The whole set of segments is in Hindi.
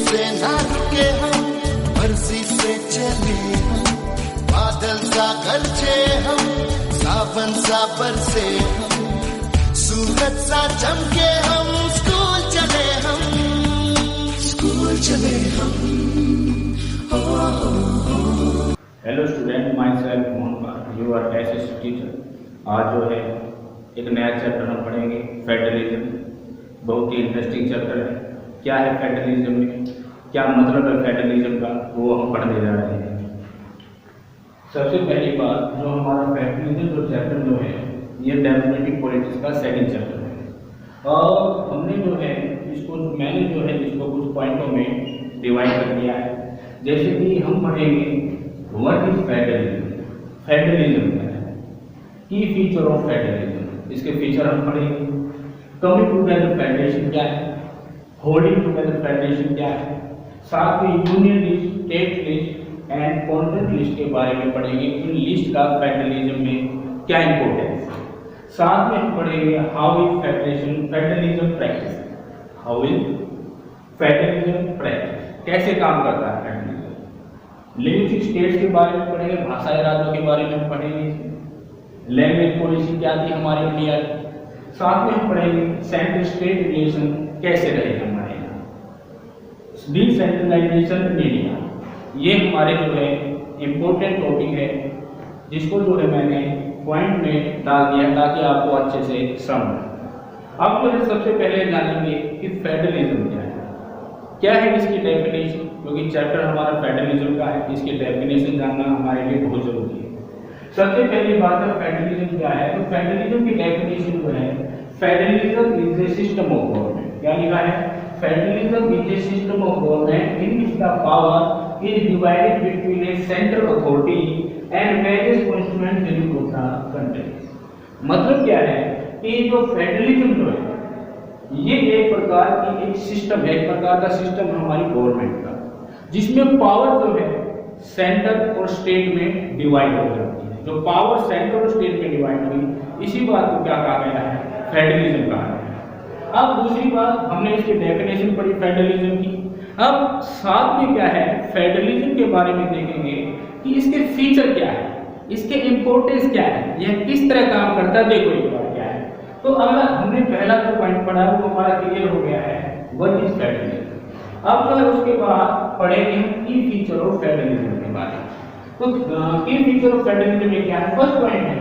से ना रुके हम, मर्जी से चले हम, बादल सा गरजे हम, सावन सा बरसे हम, सूरज सा चमके हम, स्कूल चले हम, स्कूल चले हम। Hello student, myself Mohan Pal, you are SSC teacher. आज जो है एक नया चैप्टर हम पढ़ेंगे, फेडरलिज्म। बहुत ही इंटरेस्टिंग चैप्टर है। क्या है फेडरलिज्म में, क्या मतलब है फेडरलिज्म का, वो हम पढ़ने जा रहे हैं। सबसे पहली बात, जो हमारा फेडरलिज्म जो चैप्टर जो है, ये डेमोक्रेटिक पॉलिटिक्स का सेकंड चैप्टर है। और हमने जो है इसको, मैंने जो है इसको कुछ पॉइंटों में डिवाइड कर दिया है। जैसे कि हम पढ़ेंगे व्हाट इज फेडरलिज्म, फेडरलिज्म क्या है, की फीचर ऑफ फेडरलिज्म, इसके फीचर हम पढ़ेंगे। कमिंग टुगेदर फेडरेशन क्या है, होल्डिंग टुगेदर फेडरेशन क्या है, साथ में union list, state list and contract list के बारे में पढ़ेंगे। इन लिस्ट का फेडरलिज्म में क्या इंपॉर्टेंस है। साथ में हम पढ़ेंगे how is federation, federalism practice, how is federalism practice, कैसे काम करता है फेडरलिज्म। लिंग्विस्टिक स्टेट्स के बारे में पढ़ेंगे, भाषाई राज्यों के बारे में पढ़ेंगे। लैंग्वेज पॉलिसी क्या थी हमारे इंडिया की। साथ में हम पढ़ेंगे सेंट्रल स्टेट रिलेशन कैसे रहे हमारे यहाँ, डिसेंट्रलाइजेशन इन इंडिया। ये हमारे जो है इम्पोर्टेंट टॉपिक है, जिसको जो है मैंने पॉइंट में डाल दिया ताकि आपको अच्छे से समझ। अब जो है सबसे पहले जानेंगे कि फेडरलिज्म क्या है इसकी डेफिनेशन, क्योंकि चैप्टर हमारा फेडरलिज्म का है, इसकी डेफिनेशन जानना हमारे लिए बहुत जरूरी है। सबसे पहली बात है फेडरलिज्म क्या है। तो फेडरलिज्म की डेफिनेशन जो है, federalism is a system of government. क्या लिखा है, federalism is a system of government in which the power is divided between A central authority and various constituent unit of the country. मतलब क्या है कि जो फेडरलिज्म जो है, ये एक प्रकार की एक सिस्टम है, एक प्रकार का सिस्टम है हमारी गवर्नमेंट का, जिसमें पावर जो है सेंटर और स्टेट में डिवाइड हो जाती है। जो पावर सेंटर और स्टेट में डिवाइड हुई, इसी बात को क्या कहा गया है, फेडरलिज्म कहा गया है। अब दूसरी बात, हमने इसकी डेफिनेशन पढ़ी फेडरलिज्म की। अब साथ में क्या है, फेडरलिज्म के बारे में देखेंगे कि इसके फीचर क्या है, इसके इंपॉर्टेंस क्या है, यह किस तरह काम करता है। देखो एक बार क्या है, तो अगर हमने पहला जो पॉइंट पढ़ा वो हमारा क्लियर हो गया है, व्हाट इज फेडरलिज्म। अब जो है उसके बाद पढ़ेंगे हम की फीचर ऑफ फेडरलिज्म के बारे में। तो की फीचर ऑफ फेडरलिज्म में क्या है, फर्स्ट पॉइंट है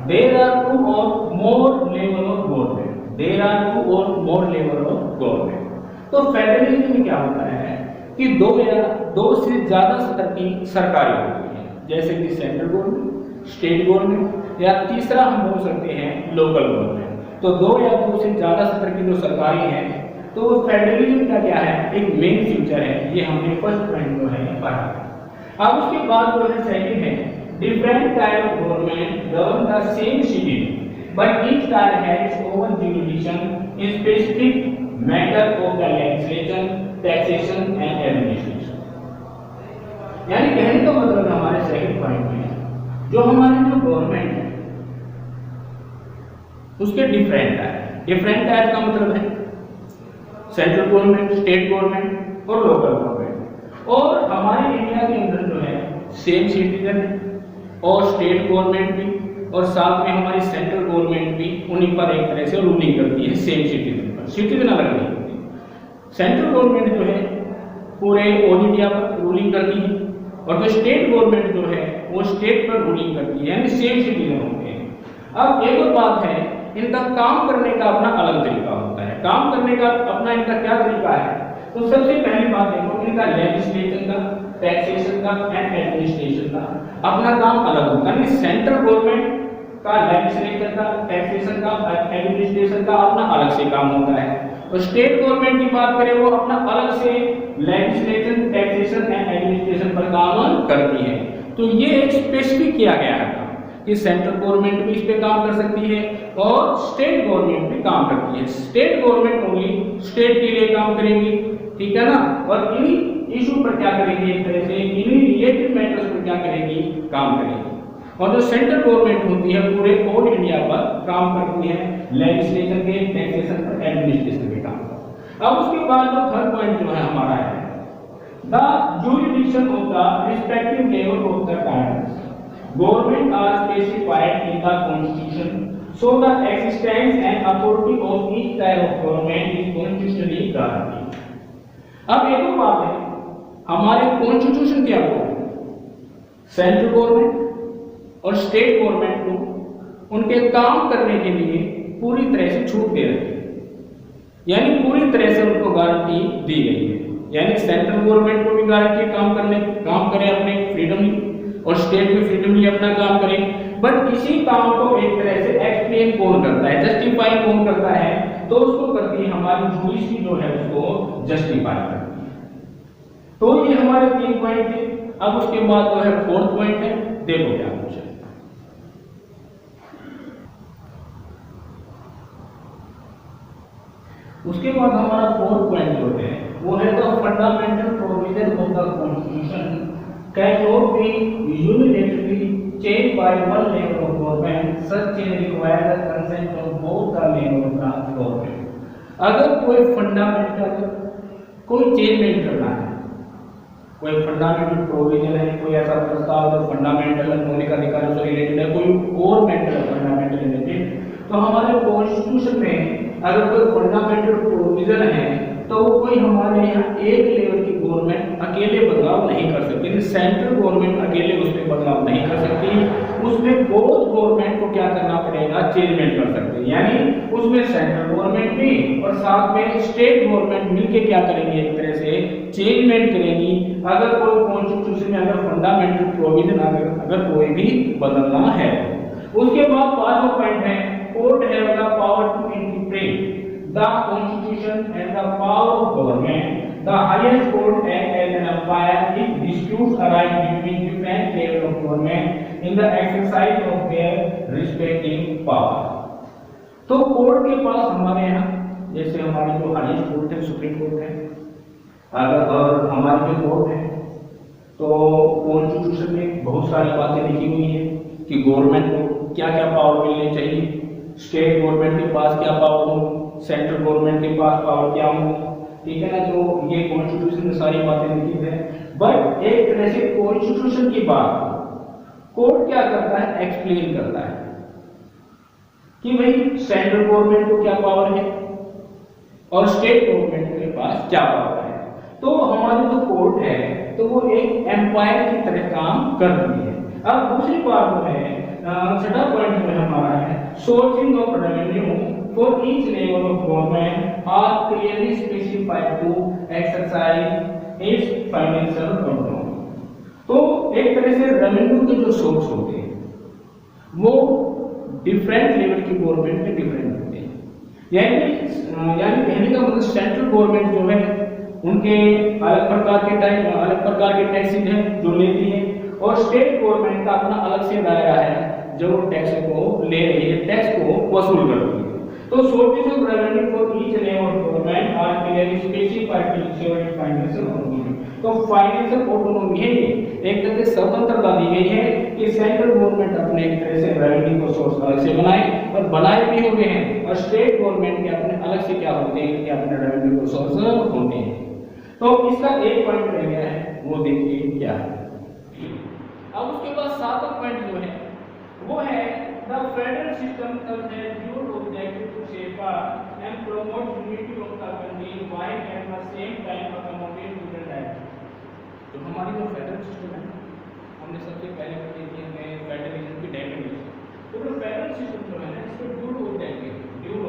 देयर आर टू और more level of government, there are two और मोर लेवल ऑफ गवर्नमेंट। तो फेडरलिज्म में क्या होता है कि दो से ज्यादा स्तर की सरकारें होती हैं, जैसे कि सेंट्रल गवर्नमेंट, स्टेट गवर्नमेंट, या तीसरा हम बोल सकते हैं लोकल गवर्नमेंट। तो दो या दो से ज्यादा स्तर की जो सरकारें हैं, तो फेडरलिज्म का क्या है, एक मेन फीचर है। ये हमने फर्स्ट पॉइंट जो है पढ़ा। अब उसके बाद जो है सेकंड है different type of government govern the same city but each type has its own jurisdiction in specific matter of the legislation, taxation and administration. यानी कहने का मतलब हमारे सेकंड पॉइंट में जो हमारी जो गवर्नमेंट है उसके डिफरेंट टाइप का मतलब है सेंट्रल गवर्नमेंट, स्टेट गवर्नमेंट और लोकल गवर्नमेंट। और हमारे इंडिया के अंदर जो है सेम सिटीजन और स्टेट गवर्नमेंट भी, और साथ में हमारी सेंट्रल गवर्नमेंट भी उन्हीं पर एक तरह से रूलिंग करती है सेम सिटीजन पर। सिटीजन अलग नहीं होती। सेंट्रल गवर्नमेंट जो है पूरे ऑल इंडिया पर रूलिंग करती है, और जो स्टेट गवर्नमेंट जो है वो स्टेट पर रूलिंग करती है, यानी सेम सिटीजन होते हैं। अब एक और बात है, इनका काम करने का अपना अलग तरीका होता है। काम करने का अपना इनका क्या तरीका है, तो सबसे पहली बात देखो, इनका लेजिस्लेशन का, टैक्सेशन का एंड एडमिनिस्ट्रेशन का अपना काम अलग होता है। सेंट्रल गवर्नमेंट का लेजिस्लेशन का, टैक्सेशन का, एडमिनिस्ट्रेशन का अपना अलग से काम होता है। और स्टेट गवर्नमेंट की बात करें, वो अपना अलग से लेजिस्लेशन, टैक्सेशन एंड एडमिनिस्ट्रेशन पर काम करती है। तो ये एक स्पेसिफिक किया गया है कि सेंट्रल गवर्नमेंट भी इस पे काम कर सकती है और स्टेट गवर्नमेंट भी काम करती है। स्टेट गवर्नमेंट ओनली स्टेट के लिए काम करेगी, ठीक है ना, और इन्हीं इशू पर क्या करेगी, एक तरह से इन्हीं रिलेटेड मैटर्स पर क्या करेगी, काम करेगी। और जो सेंट्रल गवर्नमेंट होती है पूरे ऑल इंडिया पर काम करती है, लेजिस्लेशन के, टैक्सेशन पर, एडमिनिस्ट्रेशन के काम। अब उसके बाद जो थर्ड पॉइंट जो है हमारा है the jurisdiction of the respective level of the times. Government are specified in the Constitution, so the existence and authority of each type of government is constitutionally guaranteed. अब एक और बात है, हमारे कॉन्स्टिट्यूशन क्या बोलते हैं? सेंट्रल गवर्नमेंट और स्टेट गवर्नमेंट को उनके काम करने के लिए पूरी तरह से छूट दे रही है, यानी पूरी तरह से उनको गारंटी दी गई है। यानी सेंट्रल गवर्नमेंट को भी गारंटी काम करें अपने फ्रीडमली, और स्टेट भी फ्रीडमली अपना काम करें। बट इसी काम को एक तरह से एक्सप्लेन कौन करता है, जस्टिफाई कौन करता है? तो उसको करती है हमारी जुडिशरी जो है उसको जस्टिफाई करती है। तो ये हमारे 3 पॉइंट थे। अब उसके बाद जो है 4th पॉइंट है, देखो क्या कुछ है। उसके बाद हमारा 4th पॉइंट जो है वो है the fundamental provision of the constitution can not be unilaterally changed by one level of government, such change require the consent of both the level of the government. अगर कोई फंडामेंटल कोई चेंजमेंट करना है, कोई फंडामेंटल प्रोविजन है, कोई ऐसा प्रस्ताव जो फंडामेंटल मौलिक अधिकारों से रिलेटेड है, कोई और मैटर फंडामेंटल रिलेटेड, तो हमारे कॉन्स्टिट्यूशन में अगर कोई फंडामेंटल प्रोविजन है तो वो कोई हमारे यहाँ एक लेवल की गवर्नमेंट अकेले बदलाव नहीं कर सकती, सेंट्रल गवर्नमेंट अकेले उसमें बदलाव नहीं कर सकती। उसमें बोथ गवर्नमेंट को क्या करना पड़ेगा? चेंजमेंट कर सकते हैं, यानी उसमें सेंट्रल गवर्नमेंट भी और साथ में स्टेट गवर्नमेंट मिलकर क्या करेंगे? एक तरह से चेंजमेंट करेंगी। अगर कोई कॉन्स्टिट्यूशन में अगर फंडामेंटल प्रोविजन अगर कोई भी बदलना है। उसके बाद 5वां पॉइंट है, court have the power to interpret the constitution and the power of government. The highest court act as an umpire if disputes arise between different levels of government in the exercise of their respective power. तो कोर्ट के पास हमारे यहाँ जैसे हमारी जो हाईएस्ट कोर्ट है सुप्रीम कोर्ट है, अगर और हमारी जो कोर्ट है तो कॉन्स्टिट्यूशन में बहुत सारी बातें लिखी हुई है कि गवर्नमेंट को क्या क्या पावर मिलने चाहिए, स्टेट गवर्नमेंट के पास क्या पावर हो, सेंट्रल गवर्नमेंट के पास पावर क्या हो, ठीक है ना। तो ये कॉन्स्टिट्यूशन में सारी बातें लिखी है। बट एक तरह से कॉन्स्टिट्यूशन की बात कोर्ट क्या करता है? एक्सप्लेन करता है कि भाई सेंट्रल गवर्नमेंट को क्या पावर है और स्टेट गवर्नमेंट के पास क्या पावर है। तो हमारी जो कोर्ट है तो वो एक एम्पायर की तरह काम कर रही है। अब दूसरी बात जो है 6वां पॉइंट में हमारा है sourcing of revenue for each level of government are clearly specified to exercise its financial control. तो एक तरह से रेवेन्यू के जो सोर्स होते हैं वो डिफरेंट लेवल की गवर्नमेंट में डिफरेंट होते हैं। यानी कहने का मतलब सेंट्रल गवर्नमेंट जो है उनके अलग प्रकार के टैक्सेस हैं जो लेती है, और स्टेट गवर्नमेंट का अपना अलग से दायरा है जो टैक्स को ले रही है, टैक्स को वसूल करती है। तो sources of revenue for each level of government are clearly specified to ensure its financial autonomy. तो फाइनेंशियल ऑटोनॉमी है ये एक तरह से स्वतंत्रता दी गई है कि सेंट्रल गवर्नमेंट अपने एक तरह से रेवेन्यू को सोर्स अलग से बनाए, और बनाए भी हुए हैं, और स्टेट गवर्नमेंट के अपने अलग से क्या होते हैं कि अपने रेवेन्यू को सोर्स होते हैं। तो इसका एक पॉइंट रह गया है, वो देखिए क्या है। अब उसके बाद 7वां पॉइंट जो है वो है the federal system serves as dual objective to safeguard and promote unity of the country while at the same time accommodate to the directive. तो हमारी जो फेडरल सिस्टम है हमने सबसे पहले पढ़ी थी हमें फेडरलिज्म की डेफिनेशन। तो जो फेडरल सिस्टम जो है ना इसको ड्यूल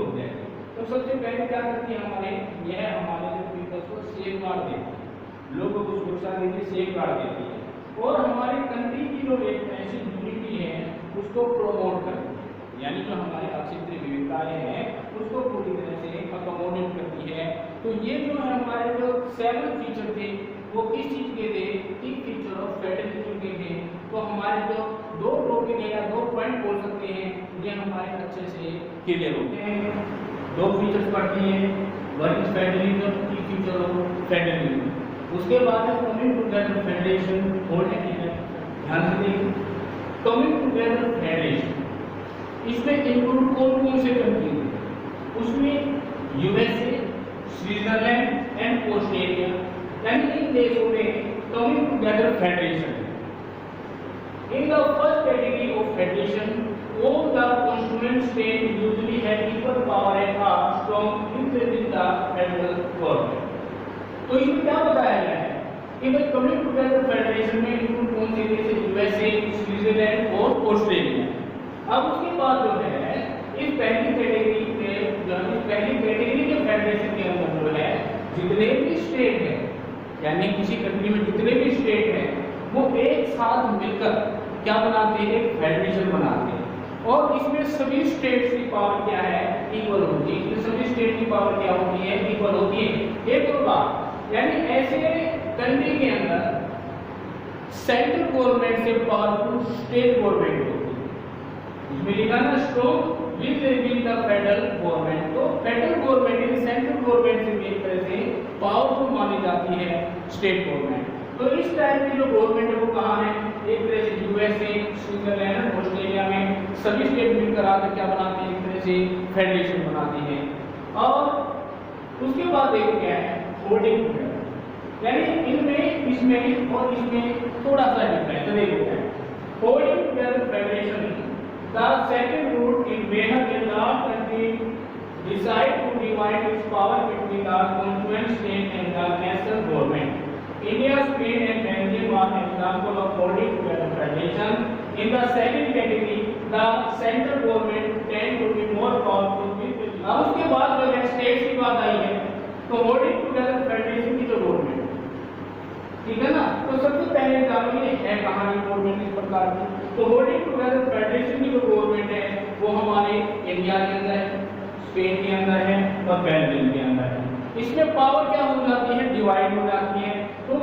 ऑब्जेक्टिव तो सबसे पहले क्या करती है यह हमारे जो पीपल्स को सेफगार्ड देती है, लोगों को सुरक्षा देती है, सेफगार्ड देती है, और हमारी कंट्री की जो एक ऐसी यूनिटी है उसको प्रमोट करती है, यानी जो हमारी क्षेत्रीय विविधताएं हैं उसको पूरी तरह से अकोमोडेट करती है। तो ये जो है हमारे जो 7 फीचर थे वो किस चीज के थे? 3 फीचर ऑफ फेडरलिज्म के थे। तो हमारे जो 2 टॉपिक है या 2 पॉइंट बोल सकते हैं ये हमारे अच्छे से क्लियर होते हैं। 2 फीचर्स पढ़ती हैं, one is federalism, 3 feature of federalism. उसके बाद है कमिंग टुगेदर फेडरेशन, होल्ड है, ध्यान से देखिए कमिंग टुगेदर फेडरेशन, इसमें इंक्लूड कौन से कंट्री है? उसमें यूएसए, स्विट्जरलैंड एंड ऑस्ट्रेलिया, यानी इन देशों में together federation. In the first category of federation, all the constituent states usually have equal power and are strong interest in the federal government. तो इसमें क्या बताया गया है कि भाई कमिंग टुगेदर फेडरेशन में इंक्लूड कौन से देश है? यूएसए, स्विट्जरलैंड और ऑस्ट्रेलिया। अब उसके बाद जो है इस पहली कैटेगरी के फेडरेशन के अंदर जो है जितने भी स्टेट हैं, यानी किसी कंट्री में जितने भी स्टेट हैं वो एक साथ मिलकर क्या बनाते हैं? फेडरेशन बनाते हैं। और इसमें सभी स्टेट्स की पावर क्या है? इक्वल होती है। इसमें सभी स्टेट की पावर क्या होती है? इक्वल होती है। एक और बात, यानी ऐसे कंट्री के अंदर सेंट्रल गवर्नमेंट से पावरफुल स्टेट गवर्नमेंट होती है। इसमें लिखा ना strong with the federal government. तो फेडरल गवर्नमेंट सेंट्रल गवर्नमेंट से एक तरह से पावरफुल मानी जाती है स्टेट गवर्नमेंट। तो इस टाइप की जो गवर्नमेंट है वो कहाँ है? एक तरह से यूएसए, स्विट्जरलैंड, ऑस्ट्रेलिया में सभी स्टेट मिलकर आकर क्या बनाते हैं? एक तरह से फेडरेशन बनाती है। और उसके बाद देखो क्या है? होल्डिंग टुगेदर, यानी इनमें इसमें और इसमें थोड़ा सा डिफरेंस है। देखो क्या है? Holding together federation, the second route in where a large country decide to divide its power between the constituent state and the national government. India, Spain and Belgium are an example of holding together federation. In the second category, the central government tend to be more powerful with the अब उसके बाद जो है स्टेट्स की बात आई है, तो होल्डिंग टुगेदर फेडरेशन की जो गवर्नमेंट, ठीक है ना? तो सबसे पहले जानो ये है कहानी गवर्नमेंट इस प्रकार की। तो होल्डिंग टुगेदर फेडरेशन की जो गवर्नमेंट है वो हमारे इंडिया के अंदर है, स्पेन के अंदर है और बेल्जियम के अंदर है। इसमें पावर क्या हो जाती है? डिवाइड हो जाती है। तो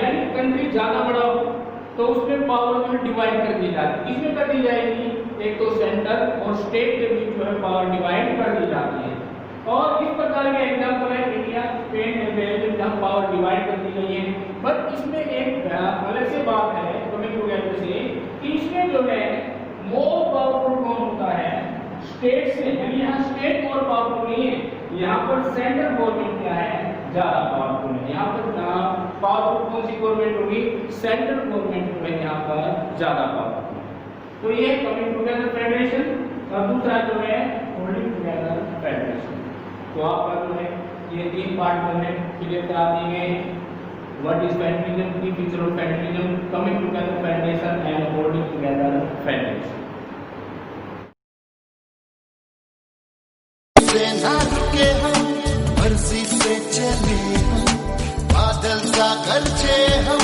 यानी कंट्री ज्यादा बड़ा हो तो उसमें पावर जो है डिवाइड कर दी जाती है। इसमें कर दी जाएगी, एक तो सेंटर और स्टेट के बीच जो है पावर डिवाइड कर दी जाती है। और इस प्रकार के एग्जाम्पल है इंडिया, स्पेन और बेल्जियम जहाँ पावर डिवाइड कर दी गई है। बट इसमें एक अलग से बात है कमिंग टुगेदर से कि इसमें जो है मोर पावरफुल कौन होता है? स्टेट से, यानी यहाँ स्टेट मोर पावरफुल नहीं है, यहाँ पर सेंट्रल गवर्नमेंट क्या है? ज्यादा पावरफुल है। यहाँ पर पावरफुल कौन सी गवर्नमेंट होगी? सेंट्रल गवर्नमेंट जो है यहाँ पर ज्यादा पावरफुल है। तो ये कमिंग टुगेदर फेडरेशन और दूसरा जो है होल्डिंग टुगेदर फेडरेशन। तो आपका जो है ये तीन पार्ट जो है क्लियर करा दिए गए हैं। व्हाट इज फेडरलिज्म, की feature of federalism, coming together federation and holding together federation. ना रुके हम, मर्जी से चले हम, बादल सा गरजे हम,